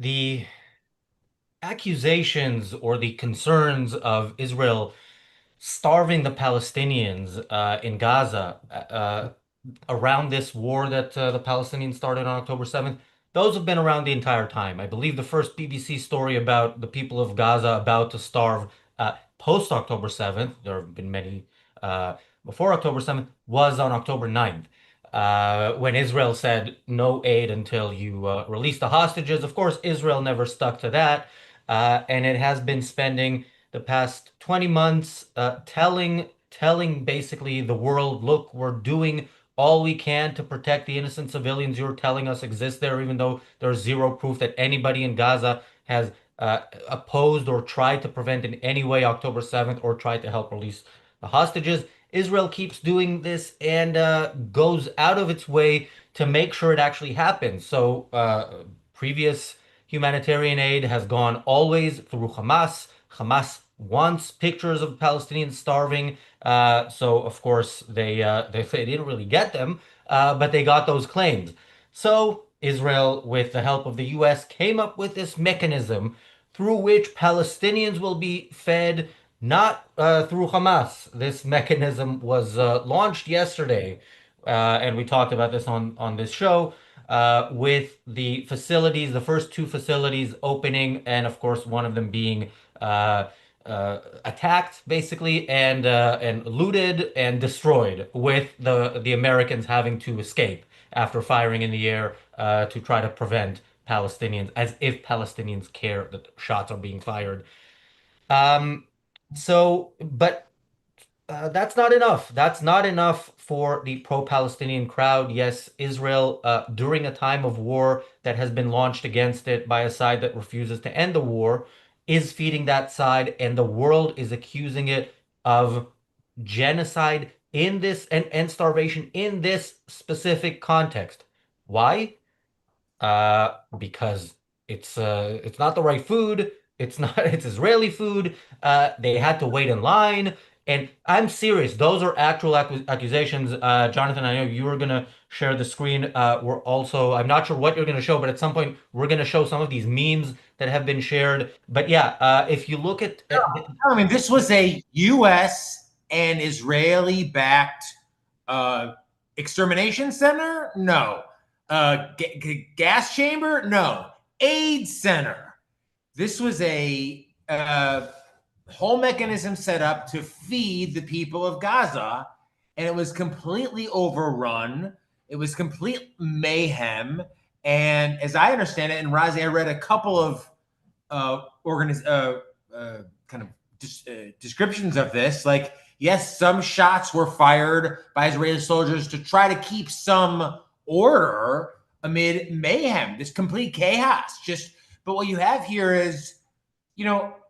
The accusations or the concerns of Israel starving the Palestinians in Gaza around this war that the Palestinians started on October 7th, those have been around the entire time. I believe the first BBC story about the people of Gaza about to starve post October 7th, there have been many uh, before October 7th, was on October 9th. When Israel said no aid until you release the hostages. Of course, Israel never stuck to that. And it has been spending the past 20 months telling basically the world, look, we're doing all we can to protect the innocent civilians you're telling us exist there, even though there's zero proof that anybody in Gaza has opposed or tried to prevent in any way October 7th or tried to help release the hostages. Israel keeps doing this and goes out of its way to make sure it actually happens. So previous humanitarian aid has gone always through Hamas. Hamas wants pictures of Palestinians starving, so of course they didn't really get them, but they got those claims. So Israel, with the help of the U.S., came up with this mechanism through which Palestinians will be fed not through Hamas. This mechanism was launched yesterday, and we talked about this on this show with the facilities, the first two facilities opening, and of course one of them being attacked basically and looted and destroyed, with the Americans having to escape after firing in the air to try to prevent Palestinians, as if Palestinians care that shots are being fired. Um, but that's not enough. That's not enough for the pro-Palestinian crowd. Yes, Israel, during a time of war that has been launched against it by a side that refuses to end the war, is feeding that side, and the world is accusing it of genocide in this and starvation in this specific context. Why? Because it's not the right food. It's not it's Israeli food. They had to wait in line, and I'm serious. Those are actual accusations. Jonathan, I know you were gonna share the screen. We're also I'm not sure what you're gonna show, but at some point we're gonna show some of these memes that have been shared. But yeah, if you look at I mean, this was a U.S. and Israeli-backed uh, extermination center. No, gas chamber. No, aid center. This was a whole mechanism set up to feed the people of Gaza, and it was completely overrun. It was complete mayhem. And as I understand it, and Razi, I read a couple of kind of descriptions of this. Like, yes, some shots were fired by Israeli soldiers to try to keep some order amid mayhem, this complete chaos. But what you have here is,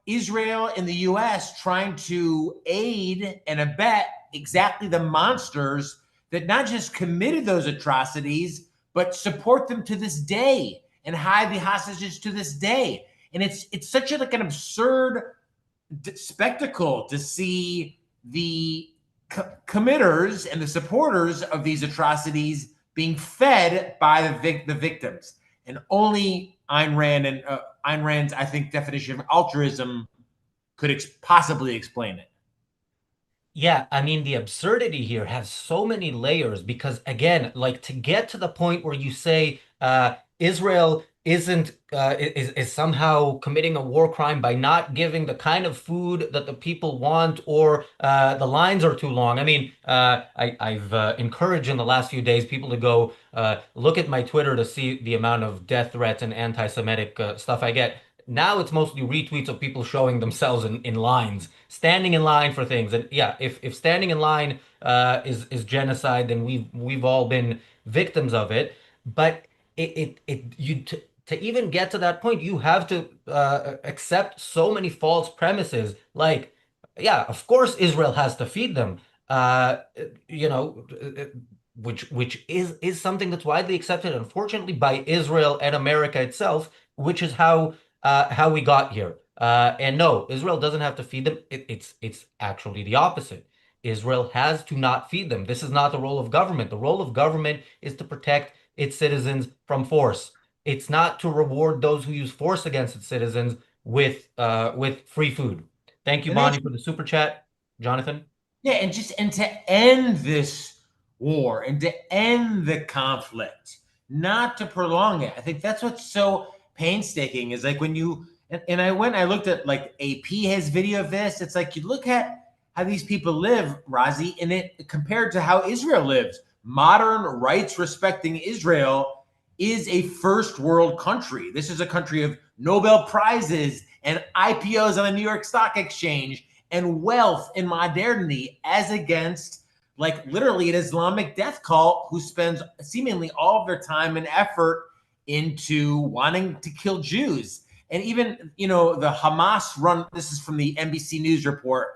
Israel and the U.S. trying to aid and abet exactly the monsters that not just committed those atrocities, but support them to this day and hide the hostages to this day. And it's such like an absurd spectacle to see the committers and the supporters of these atrocities being fed by the victims. And only Ayn Rand and Ayn Rand's, I think, definition of altruism could possibly explain it. Yeah, I mean, the absurdity here has so many layers because, again, like to get to the point where you say Israel isn't is somehow committing a war crime by not giving the kind of food that the people want, or the lines are too long. I mean, I've encouraged in the last few days people to go look at my Twitter to see the amount of death threats and anti-Semitic stuff I get. Now it's mostly retweets of people showing themselves in lines, standing in line for things. And yeah, if standing in line is genocide, then we've all been victims of it. But to even get to that point, you have to accept so many false premises. Like, yeah, of course Israel has to feed them. Uh, you know, which is something that's widely accepted, unfortunately, by Israel and America itself, which is how we got here. And no, Israel doesn't have to feed them. It's actually the opposite. Israel has to not feed them. This is not the role of government. The role of government is to protect its citizens from force. It's not to reward those who use force against its citizens with free food. Thank you, And that's Bonnie, for the super chat. Jonathan? Yeah, and to end this war and to end the conflict, not to prolong it. I think that's what's so painstaking is like when you and I looked at like AP has video of this. It's like you look at how these people live, Razi, and it compared to how Israel lives. Modern rights respecting Israel is a first world country. This is a country of Nobel Prizes and IPOs on the New York Stock Exchange and wealth and modernity, as against like literally an Islamic death cult who spends seemingly all of their time and effort into wanting to kill Jews. And even, the Hamas run, this is from the NBC News report,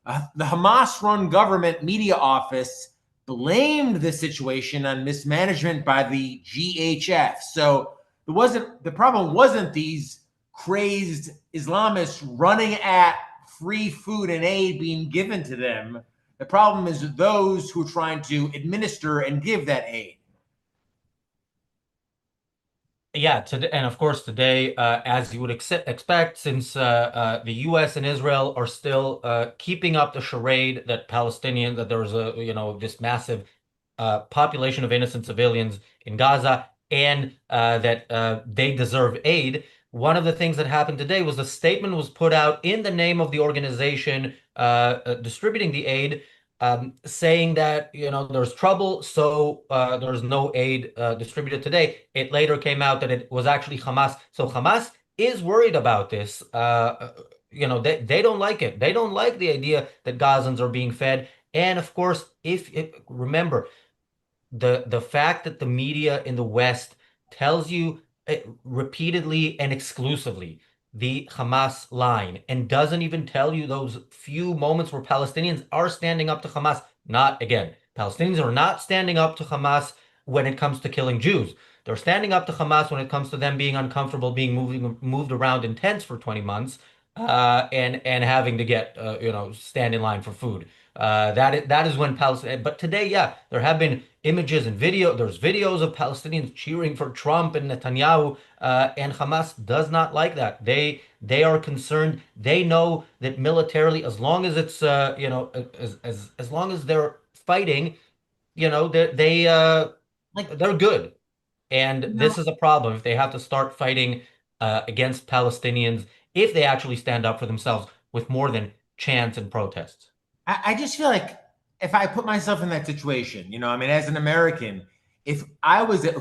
the Hamas run government media office blamed the situation on mismanagement by the GHF. So the problem wasn't these crazed Islamists running at free food and aid being given to them. The problem is those who are trying to administer and give that aid. Yeah, today, and of course today, as you would expect, since the U.S. and Israel are still keeping up the charade that that there's this massive population of innocent civilians in Gaza and that they deserve aid. One of the things that happened today was a statement was put out in the name of the organization distributing the aid, saying that there's trouble, so there's no aid distributed today. It later came out that it was actually Hamas. So Hamas is worried about this. They don't like it. They don't like the idea that Gazans are being fed. And of course, if remember, the fact that the media in the West tells you repeatedly and exclusively the Hamas line and doesn't even tell you those few moments where Palestinians are standing up to Hamas. Not again. Palestinians are not standing up to Hamas when it comes to killing Jews. They're standing up to Hamas when it comes to them being uncomfortable, being moved around in tents for 20 months, and having to get stand in line for food. That is when Palestine. But today, yeah, there have been images and video. There's videos of Palestinians cheering for Trump and Netanyahu, and Hamas does not like that. They are concerned. They know that militarily, as long as it's as long as they're fighting, Like, they're good. And you know, this is a problem if they have to start fighting against Palestinians if they actually stand up for themselves with more than chants and protests. I just feel like if I put myself in that situation, I mean, as an American, if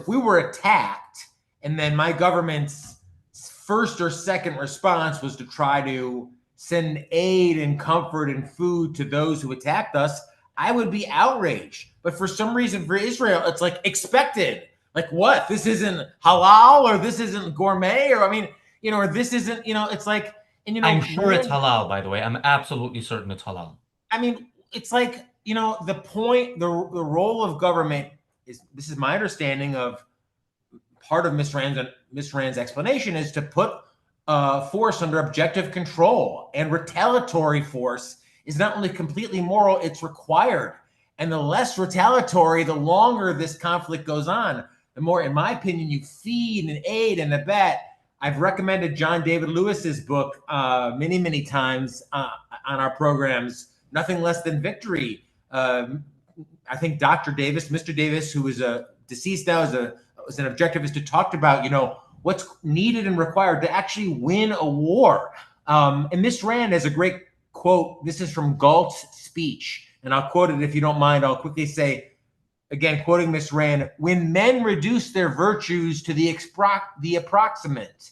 we were attacked and then my government's first or second response was to try to send aid and comfort and food to those who attacked us, I would be outraged. But for some reason, for Israel, it's like expected. Like, what? This isn't halal, or this isn't gourmet, or I mean, or this isn't, it's like, and I'm sure it's halal, by the way. I'm absolutely certain it's halal. I mean, it's like, the point, the role of government is, this is my understanding of part of Miss Rand's explanation, is to put force under objective control. And retaliatory force is not only completely moral, it's required. And the less retaliatory, the longer this conflict goes on, the more, in my opinion, you feed and aid and abet. I've recommended John David Lewis's book many, many times on our programs, Nothing Less Than Victory. I think Dr. Davis, Mr. Davis, who is a deceased now, was an objectivist who talked about, what's needed and required to actually win a war. And Miss Rand has a great quote. This is from Galt's speech, and I'll quote it if you don't mind. I'll quickly say, again, quoting Miss Rand, when men reduce their virtues to the approximate,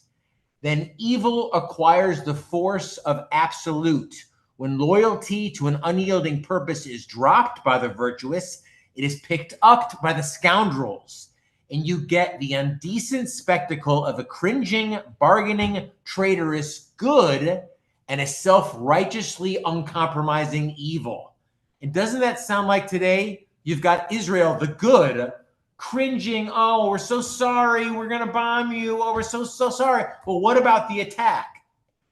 then evil acquires the force of absolute. When loyalty to an unyielding purpose is dropped by the virtuous, it is picked up by the scoundrels, and you get the indecent spectacle of a cringing, bargaining, traitorous good and a self-righteously uncompromising evil. And doesn't that sound like today? You've got Israel, the good, cringing, oh, we're so sorry, we're going to bomb you, oh, we're so sorry. Well, what about the attack?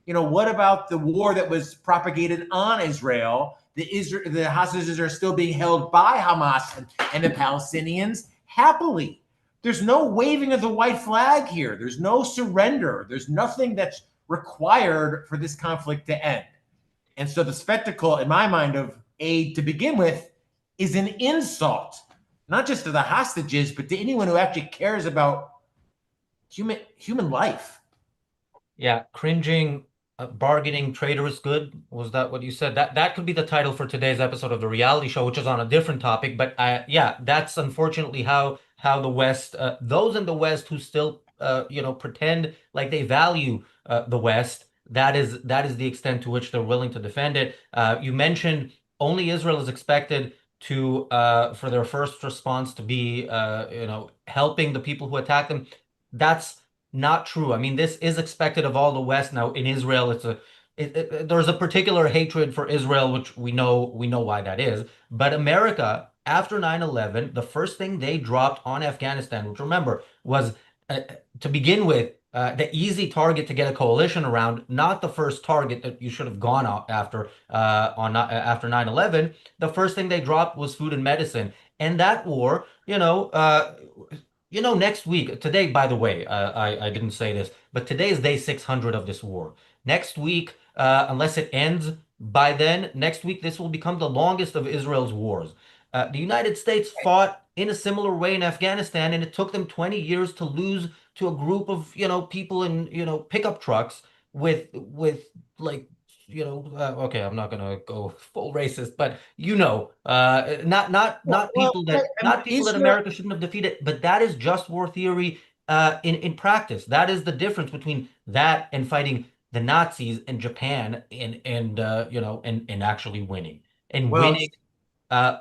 What about the war that was propagated on Israel? The hostages are still being held by Hamas and the Palestinians happily. there's no waving of the white flag here. There's no surrender. There's nothing that's required for this conflict to end. And so the spectacle, in my mind, of aid to begin with is an insult, not just to the hostages, but to anyone who actually cares about human life. Yeah, cringing, bargaining, traitor is good. Was that what you said? That could be the title for today's episode of the reality show, which is on a different topic. But yeah, that's unfortunately how the West, those in the West who still pretend like they value the West. That is the extent to which they're willing to defend it. You mentioned only Israel is expected to for their first response to be helping the people who attack them. That's not true. I mean, this is expected of all the West. Now, in Israel, there's a particular hatred for Israel, which we know why that is. But America, after 9/11, the first thing they dropped on Afghanistan, which remember was to begin with the easy target to get a coalition around, not the first target that you should have gone after after 9/11. The first thing they dropped was food and medicine, and that war, next week, today, by the way, I didn't say this, but today is day 600 of this war. Next week, unless it ends by then, next week, this will become the longest of Israel's wars. The United States fought in a similar way in Afghanistan, and it took them 20 years to lose to a group of, people in, pickup trucks with like, okay, I'm not gonna go full racist, but not Well, people that I mean, not people that Israel. America shouldn't have defeated, but that is just war theory in practice. That is the difference between that and fighting the Nazis in Japan and actually winning and Well,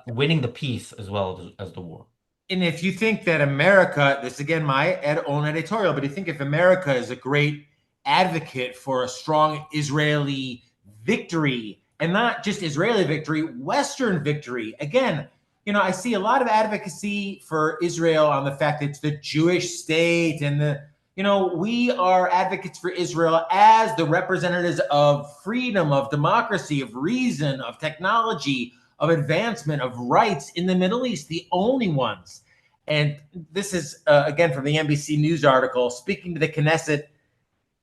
winning the peace as well as the war. and if you think that America, this again my own editorial, but you think if America is a great advocate for a strong Israeli victory, and not just Israeli victory, Western victory, again, I see a lot of advocacy for Israel on the fact that it's the Jewish state and we are advocates for Israel as the representatives of freedom, of democracy, of reason, of technology, of advancement, of rights in the Middle East, the only ones. And this is, again, from the NBC News article, speaking to the Knesset,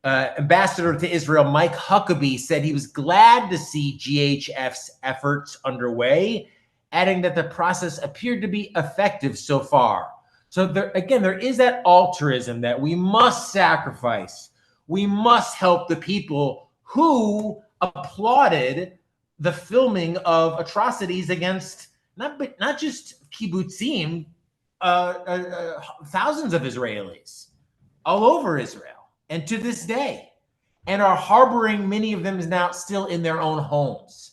ambassador to Israel, Mike Huckabee, said he was glad to see GHF's efforts underway, adding that the process appeared to be effective so far. So there is that altruism that we must sacrifice. We must help the people who applauded the filming of atrocities against not just kibbutzim, thousands of Israelis all over Israel, and to this day, and are harboring many of them now still in their own homes.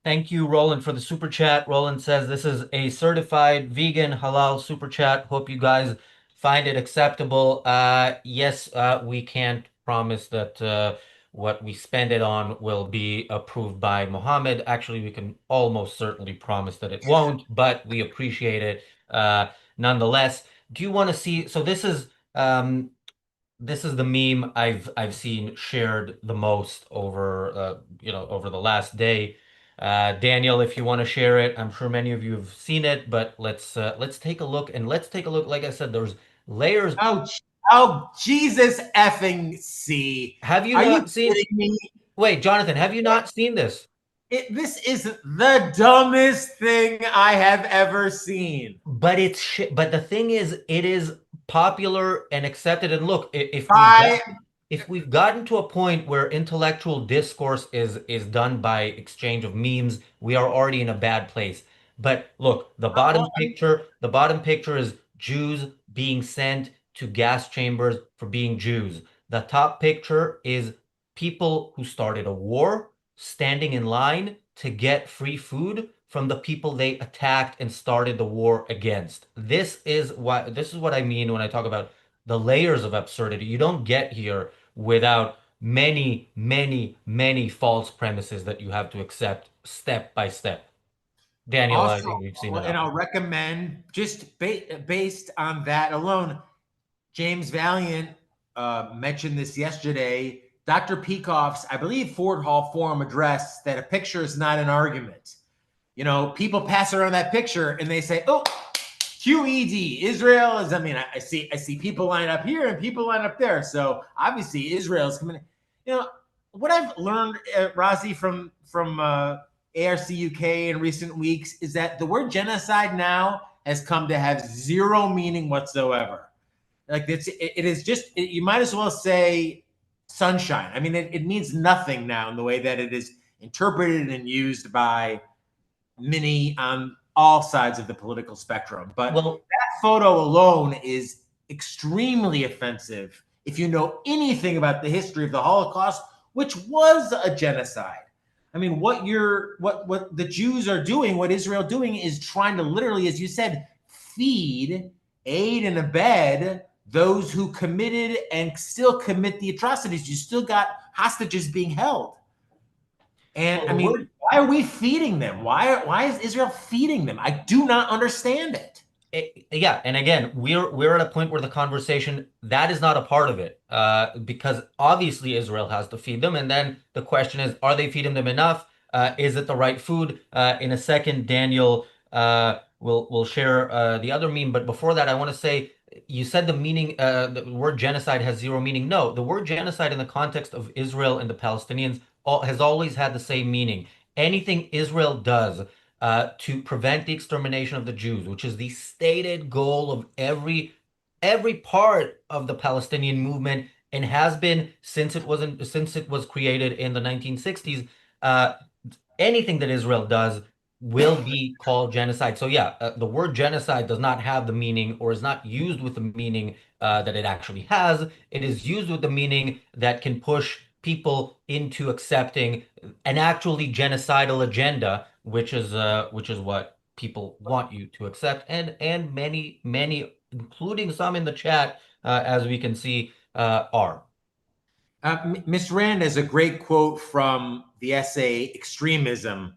Thank you, Roland, for the super chat. Roland says this is a certified vegan halal super chat. Hope you guys find it acceptable. Yes, we can't promise that what we spend it on will be approved by Mohammed. Actually, we can almost certainly promise that it won't, but we appreciate it nonetheless. Do you want to see? So this is the meme I've seen shared the most over the last day. Daniel, if you want to share it, I'm sure many of you have seen it, but let's take a look, and let's take a look. Like I said, there's layers. Oh, Jesus effing C. Have you Are you not seen? kidding me? Wait, Jonathan, have you not seen this? This is the dumbest thing I have ever seen. But it's shit. But the thing is, it is popular and accepted. And look, I if we've gotten to a point where intellectual discourse is done by exchange of memes, we are already in a bad place. But look, the bottom picture is Jews being sent to gas chambers for being Jews. The top picture is people who started a war standing in line to get free food from the people they attacked and started the war against. This is what I mean when I talk about the layers of absurdity. You don't get here without many, many, many false premises that you have to accept step by step. Daniel, I also, think we've seen and enough. I'll recommend just based on that alone, James Valiant mentioned this yesterday. Dr. Peikoff's, I believe, Ford Hall Forum address that a picture is not an argument. People pass around that picture and they say, oh, QED. Israel is. I mean, I see people line up here and people line up there. So obviously Israel is coming. You know what I've learned, Razi, from ARCUK in recent weeks is that the word genocide now has come to have zero meaning whatsoever. Like it is just you might as well say sunshine. I mean, it means nothing now in the way that it is interpreted and used by many on all sides of the political spectrum. But Well, that photo alone is extremely offensive if you know anything about the history of the Holocaust, which was a genocide. I mean, what the Jews are doing, what Israel doing is trying to literally, as you said, feed, aid, and abet those who committed and still commit the atrocities. You still got hostages being held. And well, I the mean, word why are we feeding them? Why is Israel feeding them? I do not understand it. Yeah, and again, we're at a point where the conversation that is not a part of it, because obviously Israel has to feed them, and then the question is, are they feeding them enough? Is it the right food? In a second, Daniel will share the other meme, but before that, I want to say you said the meaning, the word genocide has zero meaning. No, the word genocide in the context of Israel and the Palestinians has always had the same meaning. Anything Israel does to prevent the extermination of the Jews, which is the stated goal of every part of the Palestinian movement and has been since it was created in the 1960s. Uh, Anything that Israel does will be called genocide. So yeah, the word genocide does not have the meaning or is not used with the meaning that it actually has. It is used with the meaning that can push people into accepting an actually genocidal agenda, which is what people want you to accept, and many, including some in the chat, as we can see, are. Miss Rand has a great quote from the essay "Extremism,"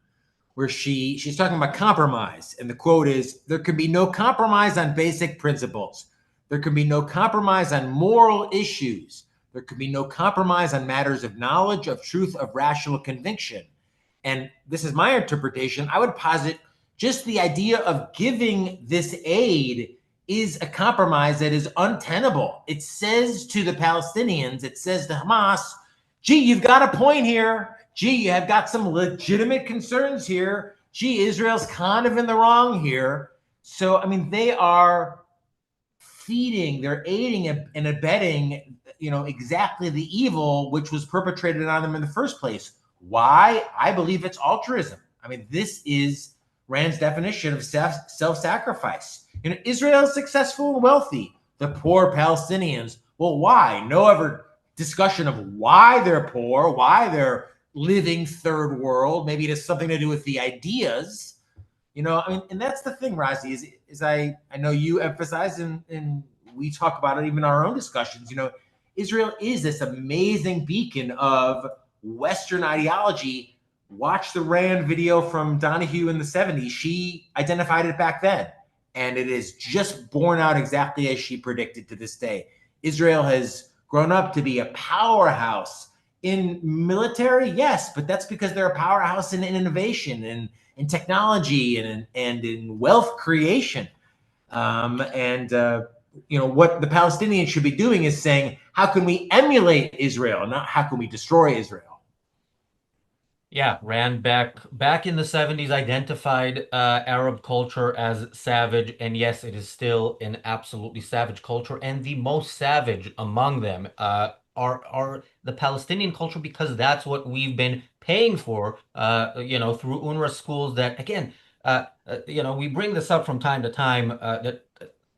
where she's talking about compromise, and the quote is, "There can be no compromise on basic principles. There can be no compromise on moral issues. There can be no compromise on matters of knowledge, of truth, of rational conviction." And this is my interpretation. I would posit just the idea of giving this aid is a compromise that is untenable. It says to the Palestinians, it says to Hamas, gee, you've got a point here. Gee, you have got some legitimate concerns here. Gee, Israel's kind of in the wrong here. So, I mean, they are feeding, they're aiding and abetting, exactly the evil which was perpetrated on them in the first place. Why? I believe it's altruism. I mean, this is Rand's definition of self-sacrifice. Israel is successful and wealthy. The poor Palestinians. Well, why? No ever discussion of why they're poor, why they're living third world. Maybe it has something to do with the ideas. I mean, and that's the thing, Razi, is I know you emphasize and we talk about it even in our own discussions. Israel is this amazing beacon of Western ideology. Watch the Rand video from Donahue in the 70s. She identified it back then. And it is just borne out exactly as she predicted to this day. Israel has grown up to be a powerhouse in military, yes, but that's because they're a powerhouse in innovation and in technology and in wealth creation. What the Palestinians should be doing is saying, how can we emulate Israel, not how can we destroy Israel? Yeah, Rand back in the 70s identified Arab culture as savage, and yes, it is still an absolutely savage culture, and the most savage among them are the Palestinian culture because that's what we've been paying for, through UNRWA schools. That again, we bring this up from time to time that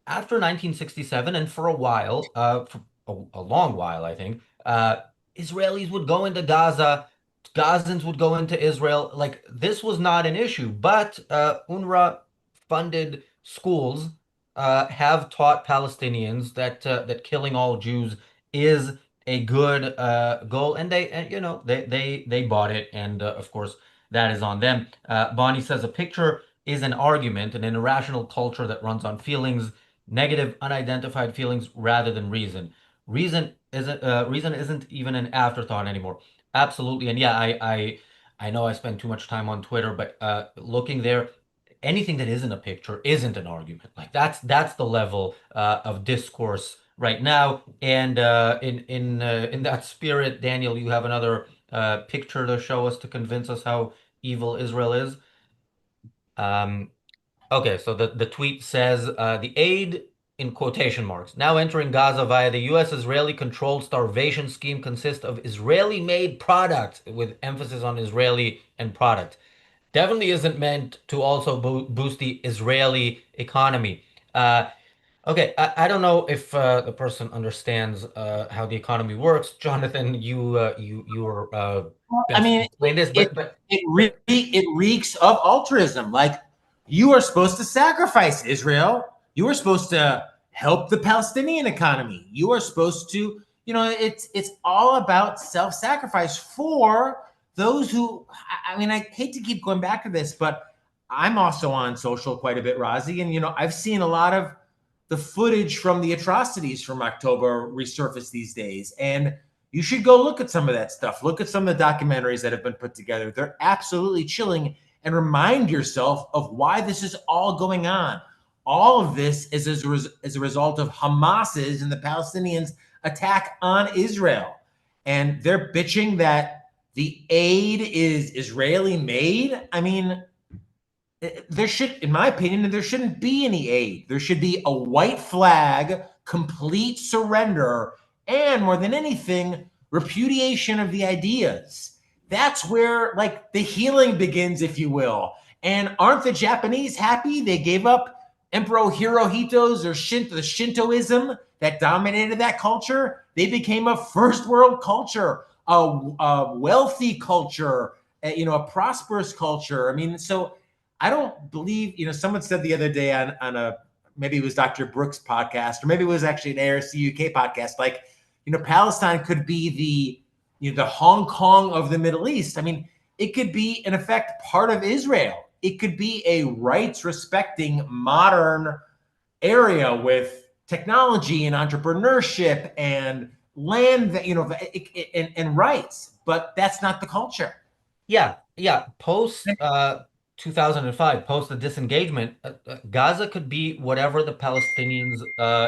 after 1967 and for a while, for a long while, I think, Israelis would go into Gaza. Gazans would go into Israel. Like this was not an issue, but UNRWA funded schools have taught Palestinians that killing all Jews is a good goal, and they bought it, and of course that is on them. Bonnie says a picture is an argument, an irrational culture that runs on feelings, negative, unidentified feelings rather than reason. Reason isn't even an afterthought anymore. Absolutely. And yeah, I know I spend too much time on Twitter, but looking there, anything that isn't a picture isn't an argument. Like that's the level of discourse right now. And in that spirit, Daniel, you have another picture to show us to convince us how evil Israel is. Um, Okay, so the tweet says the aid in quotation marks now entering Gaza via the U.S. Israeli controlled starvation scheme consists of Israeli made products with emphasis on Israeli and product. Definitely isn't meant to also boost the Israeli economy. Okay, I don't know if the person understands how the economy works. Jonathan, you were I best to mean, explain this, but it reeks of altruism. Like you are supposed to sacrifice Israel. You are supposed to help the Palestinian economy. You are supposed to, it's all about self-sacrifice for those who. I mean, I hate to keep going back to this, but I'm also on social quite a bit, Razi, and I've seen a lot of the footage from the atrocities from October resurface these days, and you should go look at some of that stuff. Look at some of the documentaries that have been put together. They're absolutely chilling, and remind yourself of why this is all going on. All of this is as a result of Hamas's and the Palestinians' attack on Israel. And they're bitching that the aid is Israeli made. I mean, there should, in my opinion, there shouldn't be any aid. There should be a white flag, complete surrender, and more than anything, repudiation of the ideas. That's where like the healing begins, if you will. And aren't the Japanese happy they gave up Emperor Hirohito's or the Shintoism that dominated that culture? They became a first world culture, a wealthy culture, a prosperous culture. I mean, so I don't believe, someone said the other day on a, maybe it was Dr. Brooks' podcast, or maybe it was actually an ARCUK podcast, like, Palestine could be the Hong Kong of the Middle East. I mean, it could be, in effect, part of Israel. It could be a rights respecting modern area with technology and entrepreneurship and land that, and rights, but that's not the culture. yeah, yeah. Post 2005, post the disengagement, Gaza could be whatever the Palestinians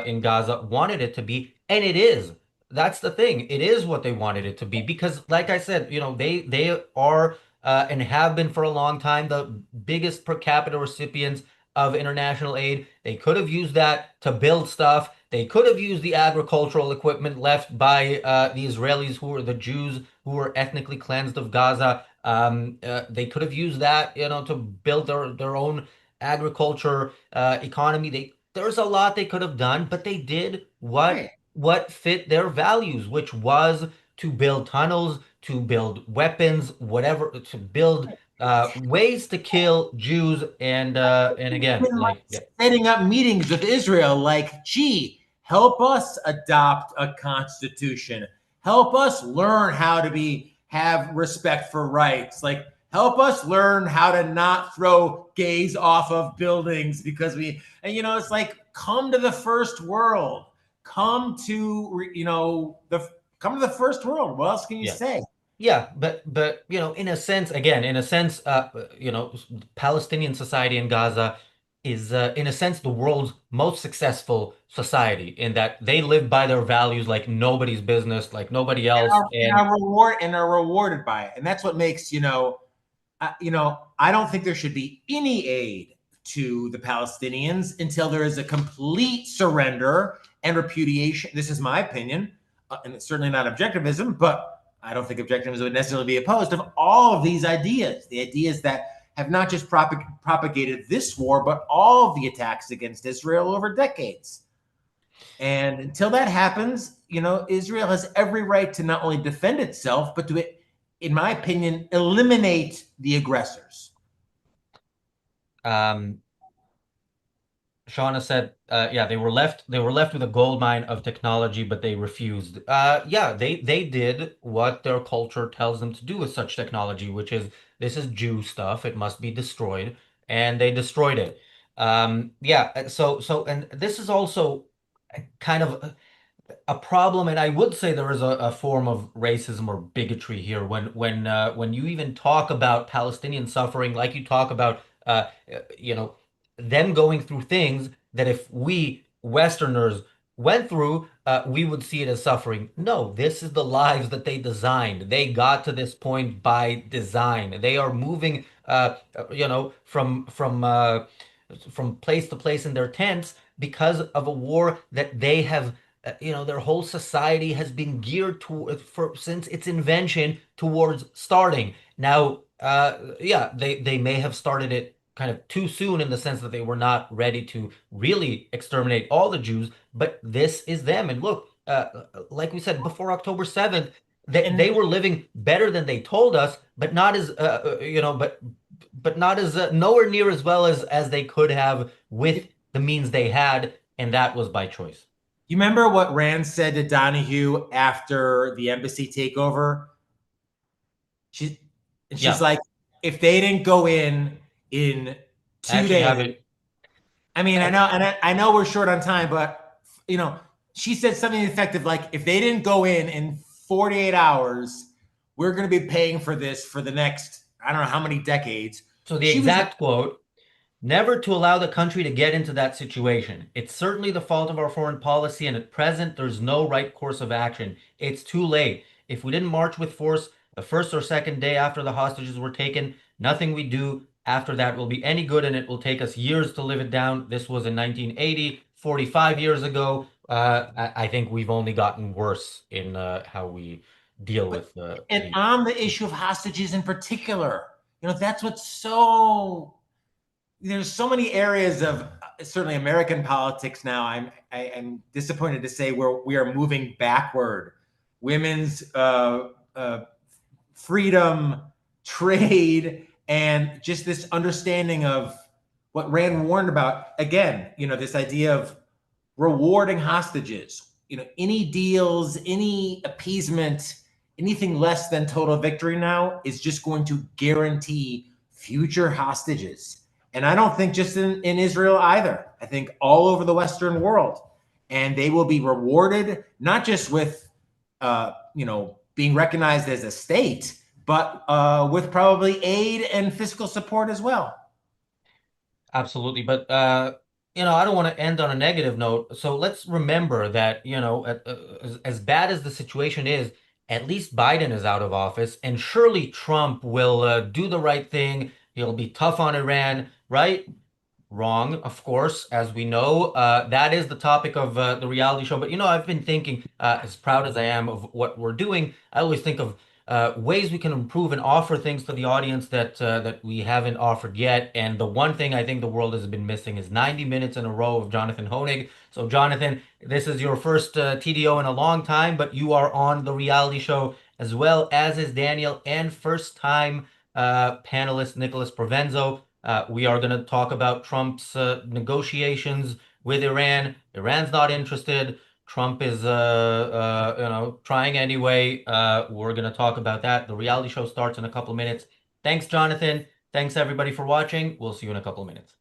in Gaza wanted it to be, and it is. That's the thing. It is what they wanted it to be because, like I said, they are and have been for a long time the biggest per capita recipients of international aid. They could have used that to build stuff. They could have used the agricultural equipment left by the Israelis, who were the Jews who were ethnically cleansed of Gaza. They could have used that, to build their own agriculture economy. There's a lot they could have done, but they did Right. what fit their values, which was to build tunnels, to build weapons, whatever, to build ways to kill Jews, and again, like yeah, Setting up meetings with Israel, like, gee, help us adopt a constitution. Help us learn how to have respect for rights. Like, help us learn how to not throw gays off of buildings because it's like, come to the first world. Come to, come to the first world. What else can you yeah. say? Yeah, but in a sense, again, in a sense, Palestinian society in Gaza is, in a sense, the world's most successful society in that they live by their values like nobody's business, like nobody else, And and are rewarded by it. And that's what makes, I don't think there should be any aid to the Palestinians until there is a complete surrender and repudiation. This is my opinion, and it's certainly not objectivism, but I don't think objectivism would necessarily be opposed of all of these ideas, the ideas that have not just propagated this war, but all of the attacks against Israel over decades. And until that happens, Israel has every right to not only defend itself, but to, in my opinion, eliminate the aggressors. um, Shauna said, yeah, they were left with a gold mine of technology, but they refused. Yeah, they did what their culture tells them to do with such technology, which is this is Jew stuff. It must be destroyed, and they destroyed it. Yeah, and this is also kind of a problem, and I would say there is a form of racism or bigotry here when you even talk about Palestinian suffering, like you talk about you know, them going through things that if we Westerners went through, we would see it as suffering. No, this is the lives that they designed. They got to this point by design. They are moving, from place to place in their tents because of a war that they have. Their whole society has been geared to for since its invention towards starting. Now, yeah, they may have started it kind of too soon in the sense that they were not ready to really exterminate all the Jews, but this is them. And look, like we said before October 7th, they And were living better than they told us, but not as but not as nowhere near as well as they could have with the means they had, and that was by choice. you remember what Rand said to Donahue after the embassy takeover? She and she's Yeah, like, if they didn't go in I two actually have days, it. I mean, I I, know, and I know we're short on time, but she said something effective like, if they didn't go in 48 hours, we're going to be paying for this for the next, I don't know how many decades. so the She was like, exact quote: never to allow the country to get into that situation. It's certainly the fault of our foreign policy, and at present, there's no right course of action. It's too late. If we didn't march with force the first or second day after the hostages were taken, nothing we do after that will be any good, and it will take us years to live it down. This was in 1980, 45 years ago. I think we've only gotten worse in how we deal but with and the. on the issue of hostages in particular, that's what's so there's so many areas of certainly American politics now. I'm disappointed to say where we are moving backward. Women's freedom, trade, and just this understanding of what Rand warned about. Again, this idea of rewarding hostages. Any deals, any appeasement, anything less than total victory now is just going to guarantee future hostages. And I don't think just in Israel either. I think all over the Western world. And they will be rewarded not just with, being recognized as a state, but with probably aid and fiscal support as well. Absolutely. But I don't want to end on a negative note. So let's remember that, as bad as the situation is, at least Biden is out of office, and surely Trump will do the right thing. He'll be tough on Iran, right? Wrong, of course, as we know. That is the topic of the reality show. But I've been thinking, as proud as I am of what we're doing, I always think of ways we can improve and offer things to the audience that we haven't offered yet. And the one thing I think the world has been missing is 90 minutes in a row of Jonathan Hoenig. So, Jonathan, this is your first TDO in a long time, but you are on the reality show as well, as is Daniel, and first time panelist Nicholas Provenzo. We are going to talk about Trump's negotiations with Iran. Iran's not interested. Trump is, trying anyway. We're going to talk about that. The reality show starts in a couple of minutes. Thanks, Jonathan. Thanks, everybody, for watching. We'll see you in a couple of minutes.